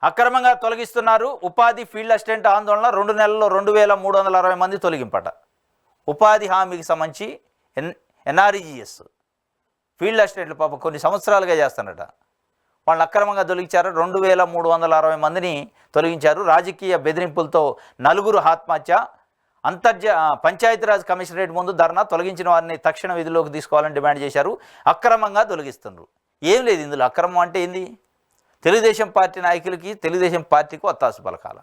అక్రమంగా తొలగిస్తున్నారు. ఉపాధి field assistant ఆందోళన 2 నెలల్లో 2360 మంది తొలగింపట. ఉపాధి హామీకి సంబంధించి ఎన్ఆర్ఈజీఎస్ ఫీల్డ్ అసిస్టెంట్లు పాప కొన్ని సంవత్సరాలుగా చేస్తానట. వాళ్ళని అక్రమంగా తొలగించారు. 2360 మందిని తొలగించారు. రాజకీయ బెదిరింపులతో 4 ఆత్మహత్య. పంచాయతీరాజ్ కమిషనరేట్ ముందు ధర్నా. తొలగించిన వారిని తక్షణ విధుల్లోకి తీసుకోవాలని డిమాండ్ చేశారు. అక్రమంగా తొలగిస్తున్నారు. ఏం లేదు ఇందులో. అక్రమం అంటే ఏంది? తెలుగుదేశం పార్టీ నాయకులకి తెలుగుదేశం పార్టీకి ఒత్తాసు పలకాల.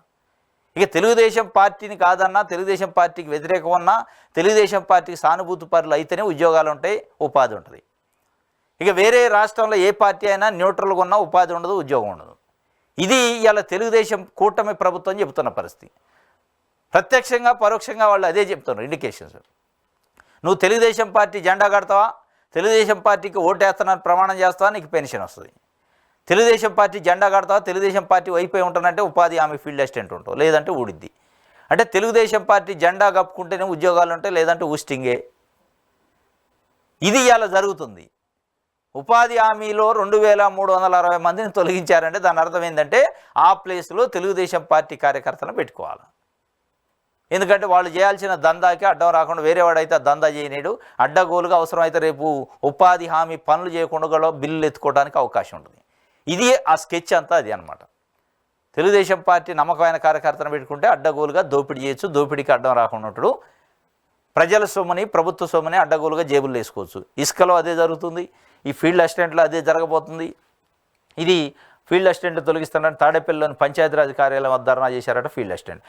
ఇక తెలుగుదేశం పార్టీని కాదన్నా, తెలుగుదేశం పార్టీకి వ్యతిరేకం ఉన్నా, తెలుగుదేశం పార్టీకి సానుభూతి పరులు అయితేనే ఉద్యోగాలు ఉంటాయి, ఉపాధి ఉంటుంది. ఇక వేరే రాష్ట్రంలో ఏ పార్టీ అయినా న్యూట్రల్గా ఉన్నా ఉపాధి ఉండదు, ఉద్యోగం ఉండదు. ఇది ఇలా తెలుగుదేశం కూటమి ప్రభుత్వం చెబుతున్న పరిస్థితి. ప్రత్యక్షంగా పరోక్షంగా వాళ్ళు అదే చెప్తున్నారు ఇండికేషన్స్. నువ్వు తెలుగుదేశం పార్టీ జెండా కడతావా, తెలుగుదేశం పార్టీకి ఓటేస్తానని ప్రమాణం చేస్తావా, నీకు పెన్షన్ వస్తుంది. తెలుగుదేశం పార్టీ జెండా కడతావా, తెలుగుదేశం పార్టీ వైపు ఉంటానంటే ఉపాధి హామీ ఫీల్డ్ అసిస్టెంట్ ఉంటావు, లేదంటే ఊడిద్ది. అంటే తెలుగుదేశం పార్టీ జెండా కప్పుకుంటేనే ఉద్యోగాలు ఉంటాయి, లేదంటే ఊస్టింగే. ఇది ఇలా జరుగుతుంది. ఉపాధి హామీలో 2360 మందిని తొలగించారంటే దాని అర్థం ఏంటంటే ఆ ప్లేస్లో తెలుగుదేశం పార్టీ కార్యకర్తలను పెట్టుకోవాలి. ఎందుకంటే వాళ్ళు చేయాల్సిన దందాకి అడ్డం రాకుండా వేరేవాడైతే ఆ దందా చేయనీడు. అడ్డగోలుగా అవసరమైతే రేపు ఉపాధి హామీ పనులు చేయకుండా కూడా బిల్లులు ఎత్తుకోవడానికి అవకాశం ఉంటుంది. ఇది ఆ స్కెచ్ అంతా అది అనమాట. తెలుగుదేశం పార్టీ నమ్మకమైన కార్యకర్తను పెట్టుకుంటే అడ్డగోలుగా దోపిడీ చేయొచ్చు. దోపిడీకి అడ్డం రాకుండా ఉంటాడు. ప్రజల సొమ్ముని, ప్రభుత్వ సొమ్ముని అడ్డగోలుగా జేబులు వేసుకోవచ్చు. ఇసుకలో అదే జరుగుతుంది. ఈ ఫీల్డ్ అసిస్టెంట్లో అదే జరగబోతుంది. ఇది ఫీల్డ్ అసిస్టెంట్ తొలగిస్తానని తాడేపల్లిలోని పంచాయతీరాజ్ కార్యాలయం వద్ద ధర్నా చేశారట ఫీల్డ్ అసిస్టెంట్.